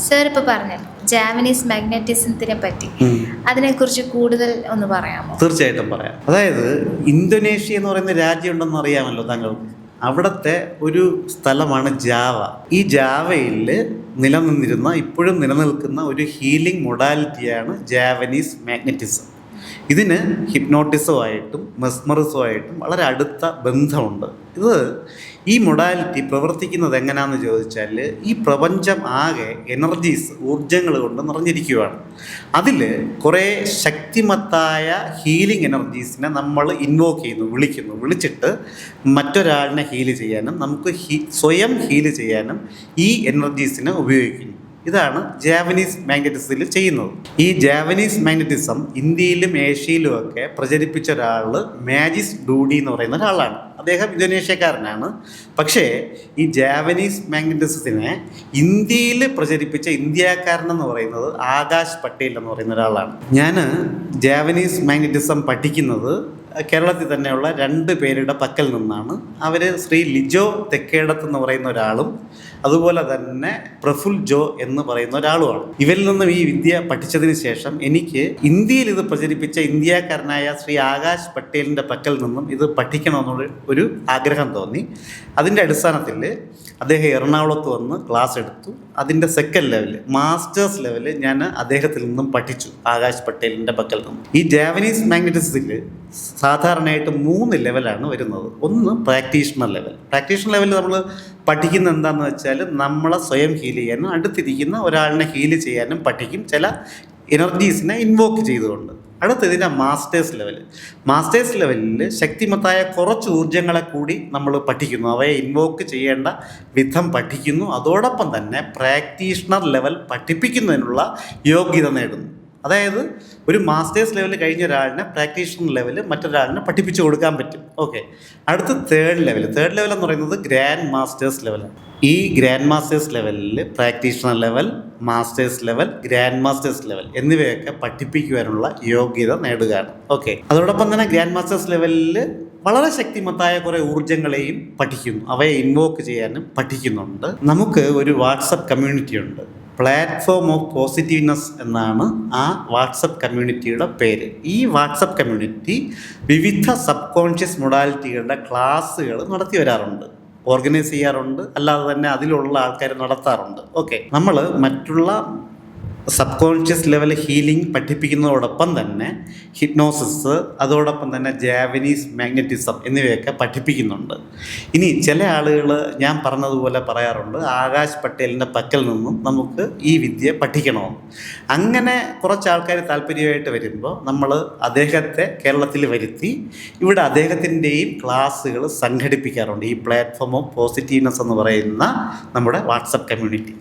Sir ഇപ്പോൾ പറഞ്ഞല്ലോ Japanese മാഗ്നറ്റിസത്തിനെ പറ്റി, അതിനെക്കുറിച്ച് കൂടുതൽ ഒന്ന് പറയാമോ? തീർച്ചയായിട്ടും പറയാം. അതായത് ഇന്തോനേഷ്യ എന്ന് പറയുന്ന രാജ്യം ഉണ്ടെന്ന് അറിയാമല്ലോ താങ്കൾ. അവിടുത്തെ ഒരു സ്ഥലമാണ് ജാവ. ഈ ജാവയിൽ ഇപ്പോഴും നിലനിൽക്കുന്ന ഒരു ഹീലിംഗ് മൊഡാലിറ്റിയാണ് ജാപ്പനീസ് മാഗ്നറ്റിസം. ഇതിന് ഹിപ്നോട്ടിസമായിട്ടും മെസ്മറിസമായിട്ടും വളരെ അടുത്ത ബന്ധമുണ്ട്. ഈ മൊഡാലിറ്റി പ്രവർത്തിക്കുന്നത് എങ്ങനെയാണെന്ന് ചോദിച്ചാൽ, ഈ പ്രപഞ്ചം ആകെ ഊർജങ്ങൾ കൊണ്ട് നിറഞ്ഞിരിക്കുകയാണ്. അതിൽ കുറേ ശക്തിമത്തായ ഹീലിംഗ് എനർജീസിനെ നമ്മൾ ഇൻവോക്ക് ചെയ്യുന്നു, വിളിച്ചിട്ട് മറ്റൊരാളിനെ ഹീല് ചെയ്യാനും നമുക്ക് സ്വയം ഹീല് ചെയ്യാനും ഈ എനർജീസിനെ ഉപയോഗിക്കുന്നു. ഇതാണ് ജാപ്പനീസ് മാഗ്നറ്റിസത്തിൽ ചെയ്യുന്നത്. ഈ ജാപ്പനീസ് മാഗ്നറ്റിസം ഇന്ത്യയിലും ഏഷ്യയിലും ഒക്കെ പ്രചരിപ്പിച്ച ഒരാൾ മാജിസ് ഡൂഡി എന്ന് പറയുന്ന ഒരാളാണ്. അദ്ദേഹം ഇന്തോനേഷ്യക്കാരനാണ്. പക്ഷേ ഈ ജാപ്പനീസ് മാഗ്നറ്റിസത്തിനെ ഇന്ത്യയിൽ പ്രചരിപ്പിച്ച ഇന്ത്യക്കാരനെന്ന് പറയുന്നത് ആകാശ് പട്ടേൽ എന്ന് പറയുന്ന ഒരാളാണ്. ഞാൻ ജാപ്പനീസ് മാഗ്നറ്റിസം പഠിക്കുന്നത് കേരളത്തിൽ തന്നെയുള്ള 2 പേരുടെ പക്കൽ നിന്നാണ്. അവർ ശ്രീ ലിജോ തെക്കേടത്ത് എന്ന് പറയുന്ന ഒരാളും അതുപോലെ തന്നെ പ്രഫുൽ ജോ എന്ന് പറയുന്ന ഒരാളുമാണ്. ഇവരിൽ നിന്നും ഈ വിദ്യ പഠിച്ചതിന് ശേഷം എനിക്ക് ഇന്ത്യയിൽ ഇത് പ്രചരിപ്പിച്ച ഇന്ത്യക്കാരനായ ശ്രീ ആകാശ് പട്ടേലിൻ്റെ പക്കൽ നിന്നും ഇത് പഠിക്കണമെന്നുള്ള ഒരു ആഗ്രഹം തോന്നി. അതിൻ്റെ അടിസ്ഥാനത്തിൽ അദ്ദേഹം എറണാകുളത്ത് വന്ന് ക്ലാസ് എടുത്തു. അതിൻ്റെ സെക്കൻഡ് ലെവൽ, മാസ്റ്റേഴ്സ് ലെവൽ ഞാൻ അദ്ദേഹത്തിൽ നിന്നും പഠിച്ചു, ആകാശ് പട്ടേലിൻ്റെ പക്കൽ നിന്നും. ഈ ജാപ്പനീസ് മാഗ്നറ്റിസത്തിൽ സാധാരണയായിട്ട് 3 ലെവലാണ് വരുന്നത്. ഒന്ന് പ്രാക്ടീഷണർ ലെവൽ നമ്മൾ പഠിക്കുന്ന എന്താണെന്ന് വെച്ചാൽ, നമ്മളെ സ്വയം ഹീൽ ചെയ്യാനും അടുത്തിരിക്കുന്ന ഒരാളിനെ ഹീൽ ചെയ്യാനും പഠിക്കും, ചില എനർജീസിനെ ഇൻവോക്ക് ചെയ്തുകൊണ്ട്. ഇതിൻ്റെ മാസ്റ്റേഴ്സ് ലെവലിൽ ശക്തിമത്തായ കുറച്ച് ഊർജ്ജങ്ങളെ കൂടി നമ്മൾ പഠിക്കുന്നു, അവയെ ഇൻവോക്ക് ചെയ്യേണ്ട വിധം പഠിക്കുന്നു. അതോടൊപ്പം തന്നെ പ്രാക്ടീഷണർ ലെവൽ പഠിപ്പിക്കുന്നതിനുള്ള യോഗ്യത നേടുന്നു. അതായത് ഒരു മാസ്റ്റേഴ്സ് ലെവൽ കഴിഞ്ഞ ഒരാളിനെ പ്രാക്ടീഷണർ ലെവൽ മറ്റൊരാളിനെ പഠിപ്പിച്ചു കൊടുക്കാൻ പറ്റും. ഓക്കെ. അടുത്ത് തേർഡ് ലെവൽ എന്ന് പറയുന്നത് ഗ്രാൻഡ് മാസ്റ്റേഴ്സ് ലെവലാണ്. ഈ ഗ്രാൻഡ് മാസ്റ്റേഴ്സ് ലെവലിൽ practitioner level, masters level, grand masters level എന്നിവയൊക്കെ പഠിപ്പിക്കുവാനുള്ള യോഗ്യത നേടുകയാണ്. ഓക്കെ. അതോടൊപ്പം തന്നെ ഗ്രാൻഡ് മാസ്റ്റേഴ്സ് ലെവലിൽ വളരെ ശക്തിമത്തായ കുറേ ഊർജ്ജങ്ങളെയും പഠിക്കുന്നു, അവയെ ഇൻവോക്ക് ചെയ്യാനും പഠിക്കുന്നുണ്ട്. നമുക്ക് ഒരു വാട്സപ്പ് കമ്മ്യൂണിറ്റി ഉണ്ട്, പ്ലാറ്റ്ഫോം ഓഫ് പോസിറ്റീവ്നെസ് എന്നാണ് ആ വാട്സപ്പ് കമ്മ്യൂണിറ്റിയുടെ പേര്. ഈ വാട്സപ്പ് കമ്മ്യൂണിറ്റി വിവിധ സബ് കോൺഷ്യസ് മൊഡാലിറ്റികളുടെ ക്ലാസ്സുകൾ നടത്തി വരാറുണ്ട്, ഓർഗനൈസ് ചെയ്യാറുണ്ട്, അല്ലാതെ തന്നെ അതിലുള്ള ആൾക്കാർ നടത്താറുണ്ട്. ഓക്കെ. നമ്മൾ മറ്റുള്ള സബ് കോൺഷ്യസ് ലെവൽ ഹീലിംഗ് പഠിപ്പിക്കുന്നതോടൊപ്പം തന്നെ ഹിപ്നോസിസ്, അതോടൊപ്പം തന്നെ ജാപ്പനീസ് മാഗ്നറ്റിസം എന്നിവയൊക്കെ പഠിപ്പിക്കുന്നുണ്ട്. ഇനി ചില ആളുകൾ ഞാൻ പറഞ്ഞതുപോലെ പറയാറുണ്ട്, ആകാശ് പട്ടേലിൻ്റെ പക്കൽ നിന്നും നമുക്ക് ഈ വിദ്യ പഠിക്കണമെന്ന്. അങ്ങനെ കുറച്ച് ആൾക്കാർ താല്പര്യമായിട്ട് വരുമ്പോൾ നമ്മൾ അദ്ദേഹത്തെ കേരളത്തിൽ വരുത്തി ഇവിടെ അദ്ദേഹത്തിൻ്റെയും ക്ലാസ്സുകൾ സംഘടിപ്പിക്കാറുണ്ട്. ഈ പ്ലാറ്റ്ഫോം ഓഫ് പോസിറ്റീവ്നെസ് എന്ന് പറയുന്ന നമ്മുടെ വാട്സപ്പ് കമ്മ്യൂണിറ്റി.